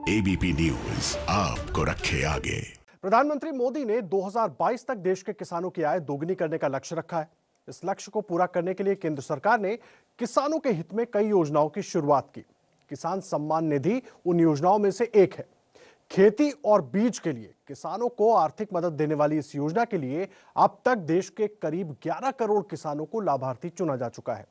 ABP news आपको रखे आगे। प्रधानमंत्री मोदी ने 2022 तक देश के किसानों की आय दोगुनी करने का लक्ष्य रखा है। इस लक्ष्य को पूरा करने के लिए केंद्र सरकार ने किसानों के हित में कई योजनाओं की शुरुआत की। किसान सम्मान निधि उन योजनाओं में से एक है। खेती और बीज के लिए किसानों को आर्थिक मदद देने वाली इस योजना के लिए अब तक देश के करीब 11 करोड़ किसानों को लाभार्थी चुना जा चुका है।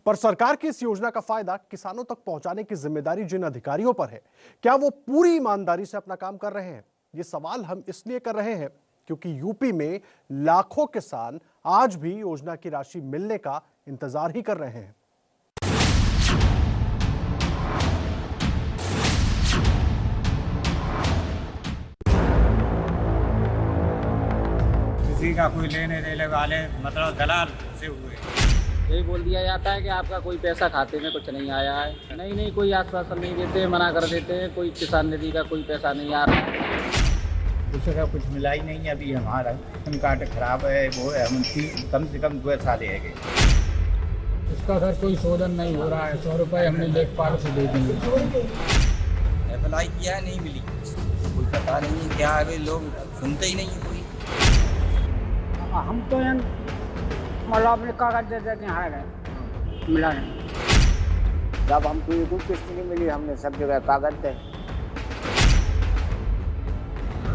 पर सरकार की इस योजना का फायदा किसानों तक पहुंचाने की जिम्मेदारी जिन अधिकारियों पर है, क्या वो पूरी ईमानदारी से अपना काम कर रहे हैं? ये सवाल हम इसलिए कर रहे हैं क्योंकि यूपी में लाखों किसान आज भी योजना की राशि मिलने का इंतजार ही कर रहे हैं। किसी का कोई लेने देने वाले मतलब दलाल से हुए। यही बोल दिया जाता है कि आपका कोई पैसा खाते में कुछ नहीं आया है। नहीं कोई आश्वासन नहीं देते, मना कर देते हैं। कोई किसान निधि का कोई पैसा नहीं आ रहा है। दूसरे का कुछ मिला ही नहीं। अभी हमारा राशन कार्ड खराब है, वो है, हम कम से कम 2 साल है गए। उसका सर कोई शोधन नहीं हो रहा है। 100 रुपये हमने लेखपाल से दे दिए। अप्लाई किया है, नहीं मिली। कोई पता नहीं है क्या है, लोग सुनते ही नहीं है कोई। हम तो मतलब अपने कागज दे देते हैं, मिला नहीं। जब हमको ये कोई किस्त नहीं मिली, हमने सब जगह कागज दे।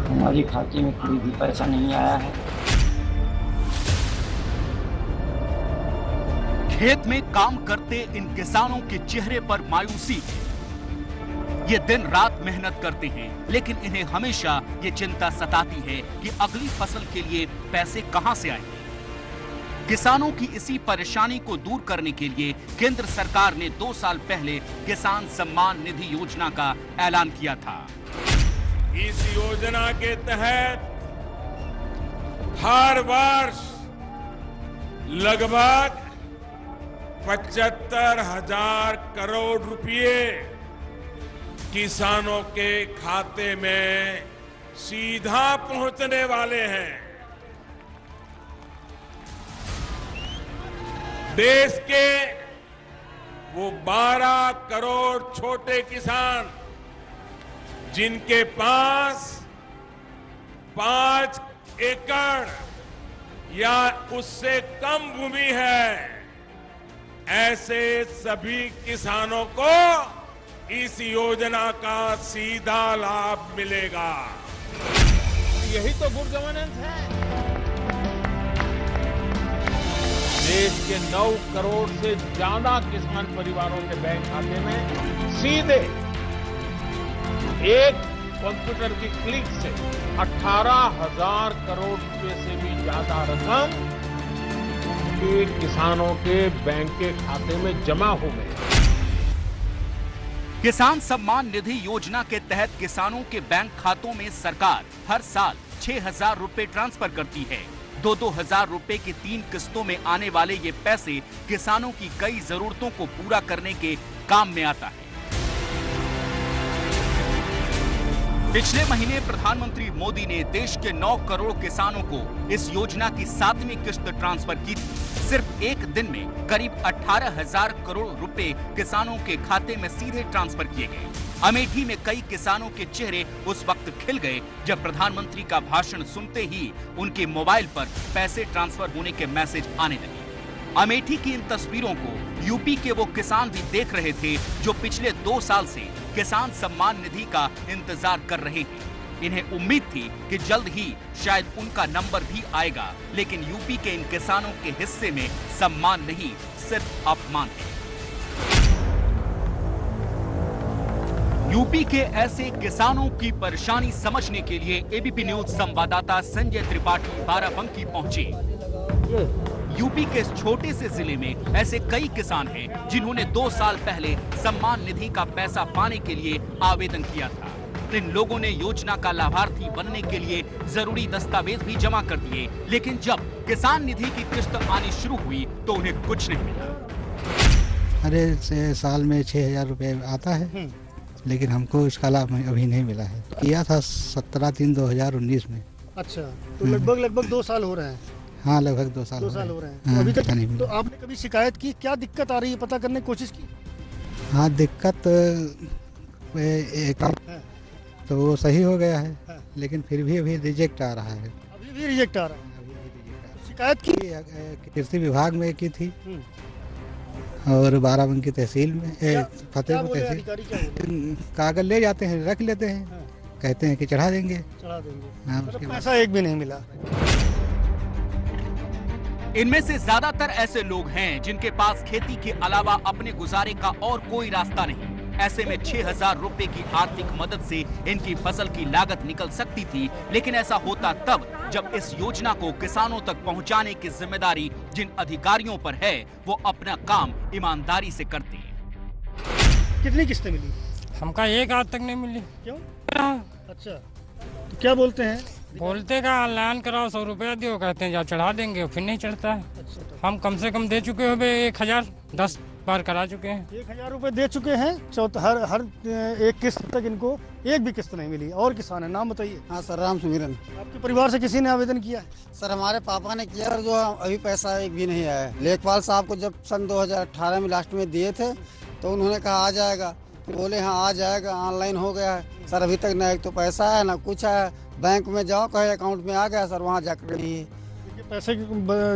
हमारी खाते में कोई भी पैसा नहीं आया है। खेत में काम करते इन किसानों के चेहरे पर मायूसी है। ये दिन रात मेहनत करते हैं, लेकिन इन्हें हमेशा ये चिंता सताती है कि अगली फसल के लिए पैसे कहां से आएंगे। किसानों की इसी परेशानी को दूर करने के लिए केंद्र सरकार ने 2 साल पहले किसान सम्मान निधि योजना का ऐलान किया था। इस योजना के तहत हर वर्ष लगभग 75,000 करोड़ रुपए किसानों के खाते में सीधा पहुंचने वाले हैं। देश के वो 12 करोड़ छोटे किसान जिनके पास 5 एकड़ या उससे कम भूमि है, ऐसे सभी किसानों को इस योजना का सीधा लाभ मिलेगा। यही तो गुड गवर्नेंस है। देश के 9 करोड़ से ज्यादा किसान परिवारों के बैंक खाते में सीधे एक कंप्यूटर की क्लिक से 18,000 करोड़ रुपए से भी ज्यादा रकम के किसानों के बैंक के खाते में जमा हो गए। किसान सम्मान निधि योजना के तहत किसानों के बैंक खातों में सरकार हर साल 6,000 रुपए ट्रांसफर करती है। 2-2 हजार रुपए की 3 किस्तों में आने वाले ये पैसे किसानों की कई जरूरतों को पूरा करने के काम में आता है। पिछले महीने प्रधानमंत्री मोदी ने देश के 9 करोड़ किसानों को इस योजना की 7वीं किस्त ट्रांसफर की थी। सिर्फ एक दिन में करीब 18,000 करोड़ रुपए किसानों के खाते में सीधे ट्रांसफर किए गए। अमेठी में कई किसानों के चेहरे उस वक्त खिल गए जब प्रधानमंत्री का भाषण सुनते ही उनके मोबाइल पर पैसे ट्रांसफर होने के मैसेज आने लगे। अमेठी की इन तस्वीरों को यूपी के वो किसान भी देख रहे थे जो पिछले 2 साल से किसान सम्मान निधि का इंतजार कर रहे हैं। इन्हें उम्मीद थी कि जल्द ही शायद उनका नंबर भी आएगा, लेकिन यूपी के इन किसानों के हिस्से में सम्मान नहीं, सिर्फ अपमान है। यूपी के ऐसे किसानों की परेशानी समझने के लिए एबीपी न्यूज संवाददाता संजय त्रिपाठी बाराबंकी पहुंचे। यूपी के इस छोटे से जिले में ऐसे कई किसान हैं जिन्होंने 2 साल पहले सम्मान निधि का पैसा पाने के लिए आवेदन किया था। इन लोगों ने योजना का लाभार्थी बनने के लिए जरूरी दस्तावेज भी जमा कर दिए, लेकिन जब किसान निधि की किस्त आनी शुरू हुई तो उन्हें कुछ नहीं मिला। अरे साल में 6,000 रुपए आता है, लेकिन हमको इसका लाभ अभी नहीं मिला है। किया था 17/3/2019 में। अच्छा, तो लगभग 2 साल हो रहे हैं। हाँ, लगभग 2 साल हो रहे हैं। तो अभी तक नहीं मिला। तो आपने कभी शिकायत की? क्या दिक्कत आ रही है पता करने की कोशिश की? हाँ, दिक्कत एक तो वो सही हो गया है, लेकिन फिर भी अभी रिजेक्ट आ रहा है। अभी भी रिजेक्ट आ रहा है। शिकायत की? कृषि विभाग में की थी और बाराबंकी तहसील में, फतेहपुर तहसील। कागज ले जाते हैं, रख लेते हैं, कहते हैं कि चढ़ा देंगे। हाँ, उसके बाद पैसा एक भी नहीं मिला। इनमें से ज्यादातर ऐसे लोग हैं जिनके पास खेती के अलावा अपने गुजारे का और कोई रास्ता नहीं। ऐसे में 6,000 रुपए की आर्थिक मदद से इनकी फसल की लागत निकल सकती थी, लेकिन ऐसा होता तब जब इस योजना को किसानों तक पहुंचाने की जिम्मेदारी जिन अधिकारियों पर है वो अपना काम ईमानदारी से करते हैं। कितनी किस्तें मिली? हमका एक आज तक नहीं मिली। क्यों? अच्छा, तो क्या बोलते हैं? बोलते का ऑनलाइन कराओ, 100 रुपया दियो, कहते हैं जा चढ़ा देंगे, फिर नहीं चढ़ता है। अच्छा, हम कम से कम दे चुके हो 1000, 10 बार करा चुके हैं। 1000 रुपए दे चुके हैं। हर एक किस्त तक इनको एक भी किस्त नहीं मिली। और किसान है, नाम बताइए। हाँ सर, राम सुमिरन। आपके परिवार से किसी ने आवेदन किया है? सर हमारे पापा ने किया, जो अभी पैसा एक भी नहीं आया है। लेखपाल साहब को जब सन 2018 में लास्ट में दिए थे तो उन्होंने कहा आ जाएगा, तो बोले हाँ आ जाएगा, ऑनलाइन हो गया है। सर अभी तक ना एक तो पैसा है ना कुछ है। बैंक में जाओ, कहे अकाउंट में आ गया, सर वहाँ जाकर नहीं है। पैसे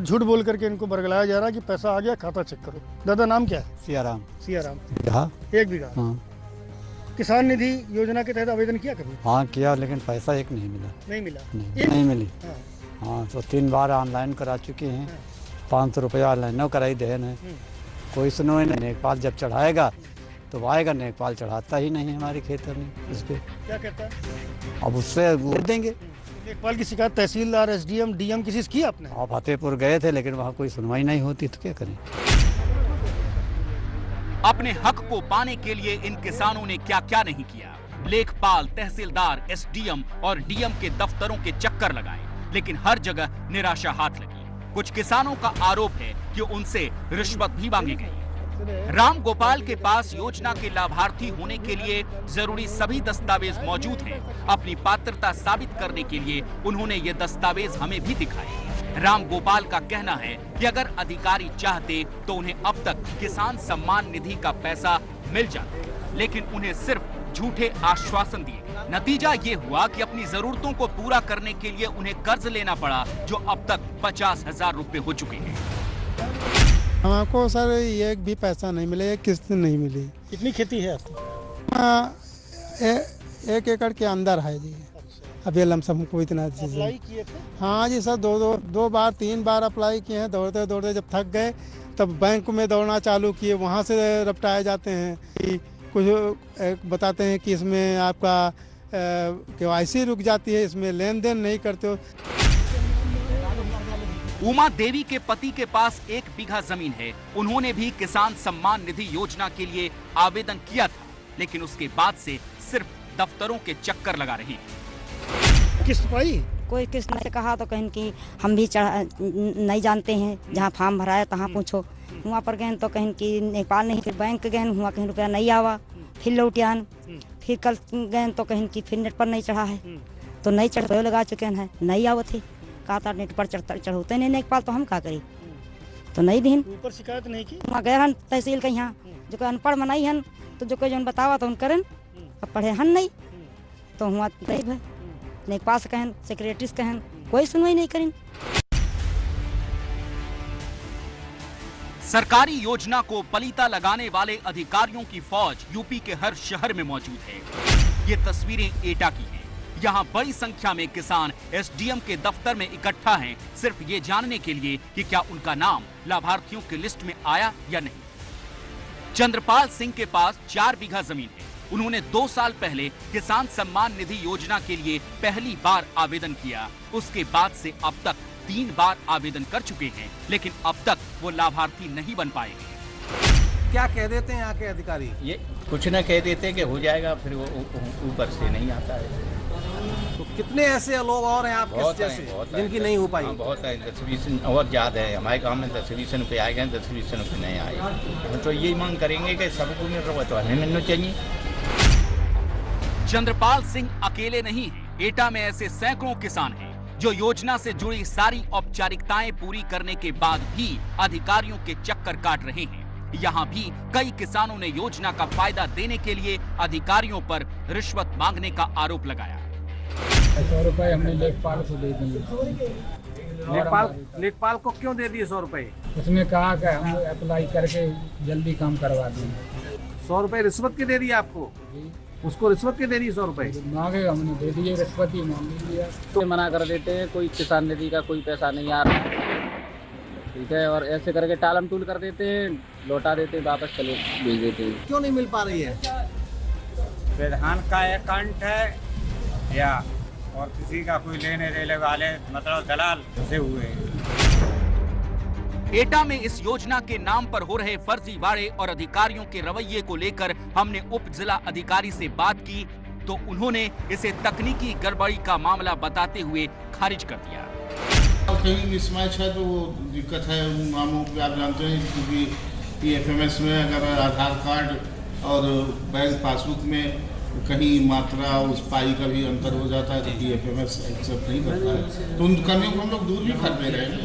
झूठ बोल करके इनको बरगलाया जा रहा है कि पैसा आ गया, खाता चेक करो। दादा नाम क्या है? सियाराम। सियाराम। हाँ, 1 बीघा। हाँ। किसान निधि योजना के तहत आवेदन किया कभी? हाँ किया, लेकिन पैसा एक नहीं मिला। नहीं मिला? नहीं मिली। हाँ, तो 3 बार ऑनलाइन करा चुके हैं। 500 रुपया ऑनलाइन कराई देन है, कोई सुनो नहीं। नेकपाल जब चढ़ाएगा तो आएगा, नेकपाल चढ़ाता ही नहीं हमारे खेतर में। इस पे क्या कहता है? अब उससे वो देंगे। नेकपाल की शिकायत तहसीलदार, SDM, DM किसी से की आपने? हाँ, फतेहपुर गए थे, लेकिन वहाँ कोई सुनवाई नहीं होती, तो क्या करें। अपने हक को पाने के लिए इन किसानों ने क्या क्या नहीं किया। लेखपाल, तहसीलदार, SDM और DM के दफ्तरों के चक्कर लगाए, लेकिन हर जगह निराशा हाथ लगी। कुछ किसानों का आरोप है कि उनसे रिश्वत भी मांगी गई। राम गोपाल के पास योजना के लाभार्थी होने के लिए जरूरी सभी दस्तावेज मौजूद हैं। अपनी पात्रता साबित करने के लिए उन्होंने ये दस्तावेज हमें भी दिखाए। राम गोपाल का कहना है कि अगर अधिकारी चाहते तो उन्हें अब तक किसान सम्मान निधि का पैसा मिल जाता, लेकिन उन्हें सिर्फ झूठे आश्वासन दिए। नतीजा ये हुआ कि अपनी जरूरतों को पूरा करने के लिए उन्हें कर्ज लेना पड़ा, जो अब तक 50,000 रुपए हो चुके हैं। हमको सर एक भी पैसा नहीं मिले, एक किस्त नहीं मिली। कितनी खेती है आपकी? 1 एकड़ के अंदर है जी। अभी लमसम को इतना अप्लाई किए थे? हाँ जी सर, दो बार 3 बार अप्लाई किए हैं। दौड़ते दौड़ते जब थक गए तब बैंक में दौड़ना चालू किए, वहाँ से रपटाए जाते हैं कि कुछ बताते हैं कि इसमें आपका KYC रुक जाती है, इसमें लेन देन नहीं करते हो। उमा देवी के पति के पास 1 बीघा जमीन है। उन्होंने भी किसान सम्मान निधि योजना के लिए आवेदन किया था, लेकिन उसके बाद से सिर्फ दफ्तरों के चक्कर लगा रही है। किस्त पाई? कोई किस्त से कहा तो कहें कि हम भी नहीं जानते हैं, जहाँ फॉर्म भराया तहाँ पूछो। वहाँ पर गए तो कहें कि नेपाल नहीं, फिर बैंक गए हुआ कहीं रुपया नहीं आवा, फिर लौट आन। फिर कल गए तो कहें कि फिर नेट पर नहीं चढ़ा है, तो नहीं चढ़ लगा चुके हैं, नहीं आवत है। कहा था नेट पर चढ़ते नहीं नेपाल, तो हम क्या करें, तो नहीं दिन। ऊपर शिकायत नहीं की? वहाँ गए हन तहसील के यहाँ, जो कोई अनपढ़ मनाई हन, तो जो कोई जो बतावा तो उन करन, अब पढ़े हन नहीं, तो हुआ नहीं भाई। नेपाल से कहन, सेक्रेटरी से कहन, कोई सुनवाई नहीं करें। सरकारी योजना को पलीता लगाने वाले अधिकारियों की फौज यूपी के हर शहर में मौजूद है। ये तस्वीरें एटा की हैं। यहाँ बड़ी संख्या में किसान SDM के दफ्तर में इकट्ठा हैं, सिर्फ ये जानने के लिए कि क्या उनका नाम लाभार्थियों की लिस्ट में आया या नहीं। चंद्रपाल सिंह के पास 4 बीघा जमीन है। उन्होंने 2 साल पहले किसान सम्मान निधि योजना के लिए पहली बार आवेदन किया। उसके बाद से अब तक 3 बार आवेदन कर चुके हैं, लेकिन अब तक वो लाभार्थी नहीं बन पाए हैं। क्या कह देते हैं यहाँ के अधिकारी? ये कुछ न कह देते हैं कि हो जाएगा, फिर वो ऊपर से नहीं आता है। तो कितने ऐसे लोग और हैं आपके जैसे जिनकी नहीं हो पाई? बहुत है, 10-20 और ज्यादा है। हमारे गांव में 10-20 रुपये आए गए, 10-20 रुपये नहीं आए। तो यही मांग करेंगे कि सबको मिल रहा है तो हमें मिलना चाहिए। चंद्रपाल सिंह अकेले नहीं हैं। एटा में ऐसे सैकड़ों किसान हैं जो योजना से जुड़ी सारी औपचारिकताएं पूरी करने के बाद भी अधिकारियों के चक्कर काट रहे हैं। यहाँ भी कई किसानों ने योजना का फायदा देने के लिए अधिकारियों पर रिश्वत मांगने का आरोप लगाया। 100 रुपए हमने लेखपाल को दे दिए। लेखपाल को क्यों दे दिए 100 रुपए? उसने कहा कि हम अप्लाई करके जल्दी काम करवा देंगे। 100 रुपए रिश्वत के दे दिए आपको? उसको रिश्वत के दे दी 100 रुपए? मांगे हमने दे दिए, रिश्वत ही मांग लिया। तो मना कर देते हैं, कोई किसान निधि का कोई पैसा नहीं आ रहा, ठीक है, और ऐसे करके टालम टूल कर देते हैं, लौटा देते हैं, वापस चले भेज देते हैं। क्यों नहीं मिल पा रही है? प्रधान का अकाउंट है या और किसी का कोई लेने देने वाले मतलब दलाल फंसे हुए हैं। एटा में इस योजना के नाम पर हो रहे फर्जीवाड़े और अधिकारियों के रवैये को लेकर हमने उप जिला अधिकारी से बात की तो उन्होंने इसे तकनीकी गड़बड़ी का मामला बताते हुए खारिज कर दिया। कहीं मिसमैच है तो वो दिक्कत है उन नामों पे, आप जानते हैं, क्योंकि पीएफएमएस में अगर आधार कार्ड और बैंक पासबुक में कहीं मात्रा उस पाई का भी अंतर हो जाता है तो पीएफएमएस एक्सेप्ट नहीं करता है, तो उन कमियों को हम लोग दूर भी कर दे रहे हैं।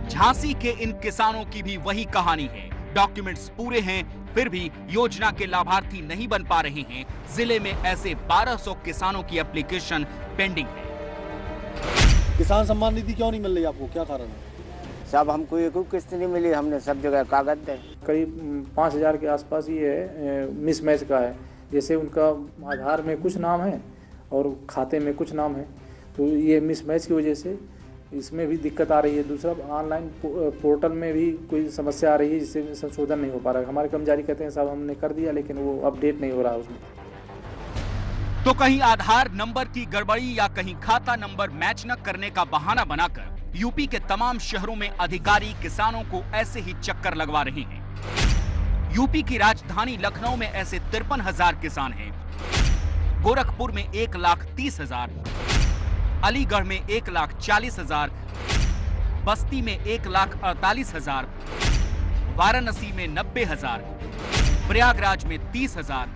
झांसी के इन किसानों की भी वही कहानी है। डॉक्यूमेंट्स पूरे हैं फिर भी योजना के लाभार्थी नहीं बन पा रहे हैं। जिले में ऐसे 1200 किसानों की एप्लीकेशन पेंडिंग है। किसान सम्मान निधि क्यों नहीं मिल रही आपको, क्या कारण है? सब हमको एक किस्त नहीं मिली, हमने सब जगह कागज दे। करीब 5000 के आसपास ये मिसमैच का है। जैसे उनका आधार में कुछ नाम है और खाते में कुछ नाम है, तो ये मिसमैच की वजह से इसमें भी दिक्कत आ रही है। दूसरा ऑनलाइन पोर्टल में भी कोई समस्या आ रही है जिससे संशोधन नहीं हो पा रहा है। हमारे कर्मचारी कहते हैं साहब हमने कर दिया लेकिन वो अपडेट नहीं हो रहा है उसमें। तो कहीं आधार नंबर की गड़बड़ी या कहीं खाता नंबर मैच न करने का बहाना बनाकर यूपी के तमाम शहरों में अधिकारी किसानों को ऐसे ही चक्कर लगवा रहे हैं। यूपी की राजधानी लखनऊ में ऐसे 53,000 किसान हैं, गोरखपुर में 1,30,000, अलीगढ़ में 1,40,000, बस्ती में 1,48,000, वाराणसी में 90,000, प्रयागराज में 30,000,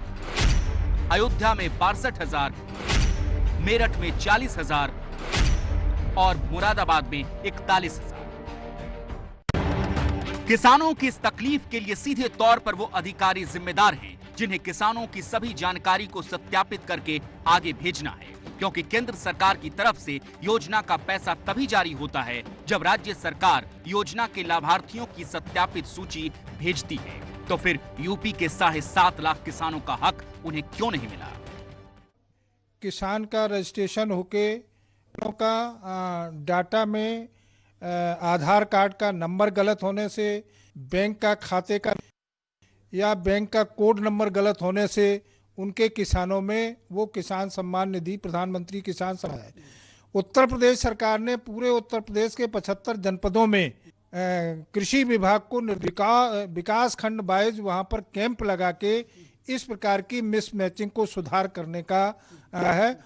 अयोध्या में 62,000, मेरठ में 40,000 और मुरादाबाद में 41,000। किसानों की इस तकलीफ के लिए सीधे तौर पर वो अधिकारी जिम्मेदार हैं जिन्हें किसानों की सभी जानकारी को सत्यापित करके आगे भेजना है, क्योंकि केंद्र सरकार की तरफ से योजना का पैसा तभी जारी होता है जब राज्य सरकार योजना के लाभार्थियों की सत्यापित सूची भेजती है। तो फिर यूपी के 7.5 लाख किसानों का हक उन्हें क्यों नहीं मिला? किसान का रजिस्ट्रेशन होके का डाटा में आधार कार्ड का नंबर गलत होने से, बैंक का खाते का या बैंक का कोड नंबर गलत होने से उनके किसानों में वो किसान सम्मान निधि प्रधानमंत्री किसान सम्मान है। उत्तर प्रदेश सरकार ने पूरे उत्तर प्रदेश के 75 जनपदों में कृषि विभाग को विकास खंड वाइज वहाँ पर कैंप लगा के इस प्रकार की मिसमैचिंग को सुधार करने का है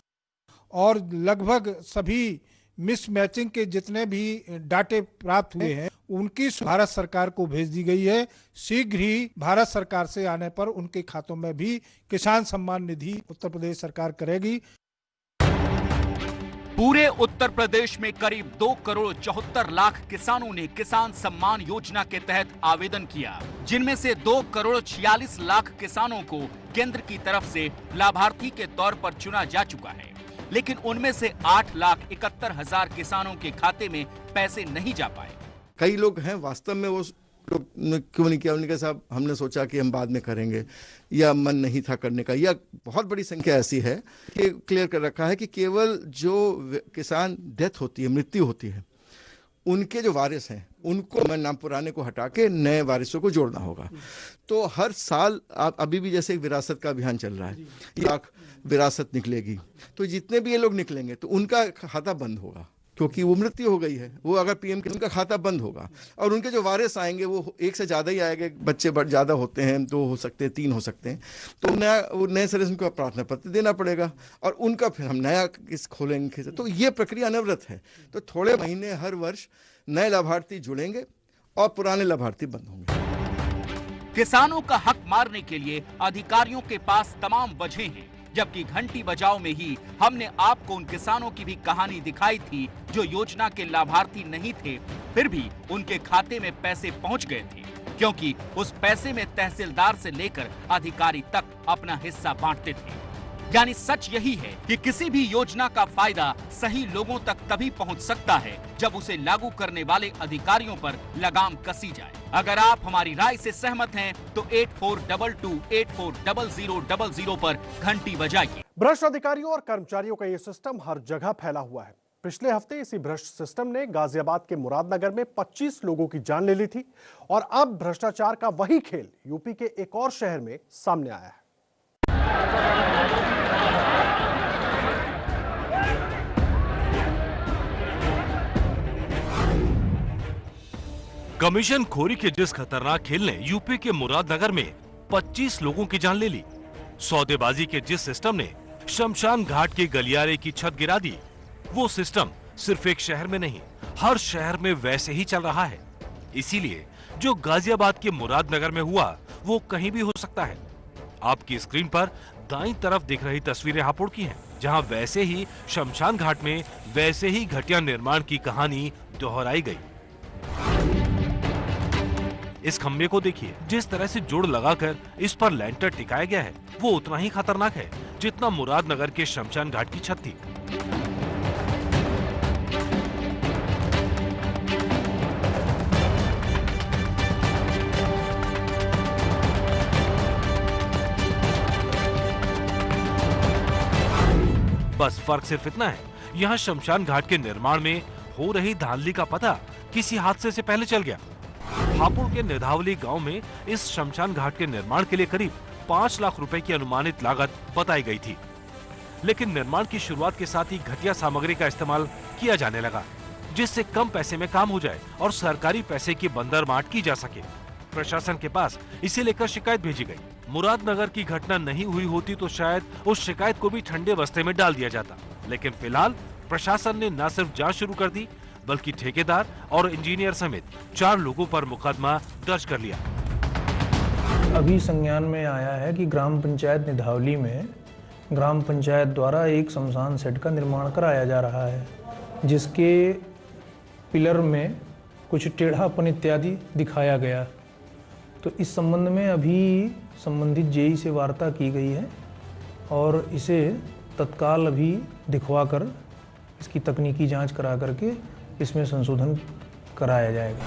और लगभग सभी मिसमैचिंग के जितने भी डाटे प्राप्त हुए हैं उनकी भारत सरकार को भेज दी गई है। शीघ्र ही भारत सरकार से आने पर उनके खातों में भी किसान सम्मान निधि उत्तर प्रदेश सरकार करेगी। पूरे उत्तर प्रदेश में करीब 2,74,00,000 किसानों ने किसान सम्मान योजना के तहत आवेदन किया, जिनमें से 2,46,00,000 किसानों को केंद्र की तरफ से लाभार्थी के तौर पर चुना जा चुका है, लेकिन उनमें से 8,71,000 किसानों के खाते में पैसे नहीं जा पाए। कई लोग हैं वास्तव में वो लोग क्यों नहीं किया, उन्होंने कहा साहब हमने सोचा कि हम बाद में करेंगे या मन नहीं था करने का, या बहुत बड़ी संख्या ऐसी है कि क्लियर कर रखा है कि केवल जो किसान डेथ होती है, मृत्यु होती है, उनके जो वारिस हैं उनको मैं नाम पुराने को हटा के नए वारिसों को जोड़ना होगा। तो हर साल आप अभी भी जैसे एक विरासत का अभियान चल रहा है, 1 लाख विरासत निकलेगी, तो जितने भी ये लोग निकलेंगे तो उनका खाता बंद होगा क्योंकि वो मृत्यु हो गई है। वो अगर पीएम के उनका खाता बंद होगा और उनके जो वारिस आएंगे वो 1 से ज़्यादा ही आएंगे, बच्चे ज़्यादा होते हैं, 2 हो सकते हैं, 3 हो सकते हैं, तो नए सिरे से उनको प्रार्थना पत्र देना पड़ेगा और उनका फिर हम नया किस खोलेंगे। तो ये प्रक्रिया अनवरत है। तो थोड़े महीने हर वर्ष नए लाभार्थी जुड़ेंगे और पुराने लाभार्थी बंद होंगे। किसानों का हक मारने के लिए अधिकारियों के पास तमाम वजह हैं, जबकि घंटी बजाओ में ही हमने आपको उन किसानों की भी कहानी दिखाई थी जो योजना के लाभार्थी नहीं थे, फिर भी उनके खाते में पैसे पहुंच गए थे, क्योंकि उस पैसे में तहसीलदार से लेकर अधिकारी तक अपना हिस्सा बांटते थे। यानी सच यही है कि किसी भी योजना का फायदा सही लोगों तक तभी पहुंच सकता है जब उसे लागू करने वाले अधिकारियों पर लगाम कसी जाए। अगर आप हमारी राय से सहमत हैं तो 8422840000 पर घंटी बजाइए। भ्रष्ट अधिकारियों और कर्मचारियों का ये सिस्टम हर जगह फैला हुआ है। पिछले हफ्ते इसी भ्रष्ट सिस्टम ने गाजियाबाद के मुरादनगर में 25 लोगों की जान ले ली थी और अब भ्रष्टाचार का वही खेल यूपी के एक और शहर में सामने आया है। कमीशन खोरी के जिस खतरनाक खेल ने यूपी के मुरादनगर में 25 लोगों की जान ले ली, सौदेबाजी के जिस सिस्टम ने शमशान घाट के गलियारे की छत गिरा दी, वो सिस्टम सिर्फ एक शहर में नहीं, हर शहर में वैसे ही चल रहा है। इसीलिए जो गाजियाबाद के मुरादनगर में हुआ वो कहीं भी हो सकता है। आपकी स्क्रीन पर दाईं तरफ दिख रही तस्वीरें हापुड़ की हैं, जहां वैसे ही शमशान घाट में वैसे ही घटिया निर्माण की कहानी दोहराई गई। इस खंबे को देखिए, जिस तरह से जोड़ लगाकर इस पर लैंटर टिकाया गया है वो उतना ही खतरनाक है जितना मुरादनगर के शमशान घाट की छत थी। बस फर्क सिर्फ इतना है, यहाँ शमशान घाट के निर्माण में हो रही धांधली का पता किसी हादसे से पहले चल गया। हापुड़ के निधावली गांव में इस शमशान घाट के निर्माण के लिए करीब 5 लाख रुपए की अनुमानित लागत बताई गई थी, लेकिन निर्माण की शुरुआत के साथ ही घटिया सामग्री का इस्तेमाल किया जाने लगा, जिससे कम पैसे में काम हो जाए और सरकारी पैसे की बंदरमाट की जा सके। प्रशासन के पास इसे लेकर शिकायत भेजी गई। मुरादनगर की घटना नहीं हुई होती तो शायद उस शिकायत को भी ठंडे बस्ते में डाल दिया जाता, लेकिन फिलहाल प्रशासन ने न सिर्फ जांच शुरू कर दी बल्कि ठेकेदार और इंजीनियर समेत 4 लोगों पर मुकदमा दर्ज कर लिया। अभी संज्ञान में आया है कि ग्राम पंचायत निधावली में ग्राम पंचायत द्वारा एक शमशान सेट का निर्माण कराया जा रहा है, जिसके पिलर में कुछ टेढ़ापन इत्यादि दिखाया गया। तो इस संबंध में अभी संबंधित जेई से वार्ता की गई है और इसे तत्काल अभी दिखवाकर इसकी तकनीकी जांच करा करके इसमें संशोधन कराया जाएगा।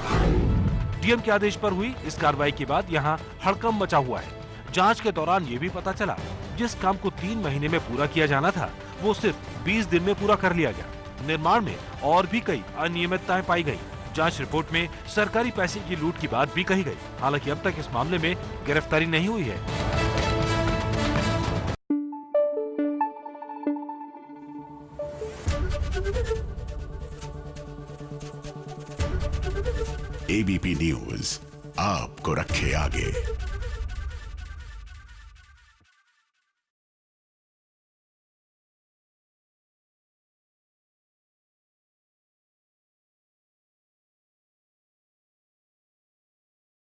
डीएम के आदेश पर हुई इस कार्रवाई के बाद यहाँ हड़कंप मचा हुआ है। जांच के दौरान ये भी पता चला, जिस काम को 3 महीने में पूरा किया जाना था वो सिर्फ 20 दिन में पूरा कर लिया गया। निर्माण में और भी कई अनियमितताएं पाई गई। जांच रिपोर्ट में सरकारी पैसे की लूट की बात भी कही गई। हालांकि अब तक इस मामले में गिरफ्तारी नहीं हुई है। एबीपी न्यूज आपको रखे आगे।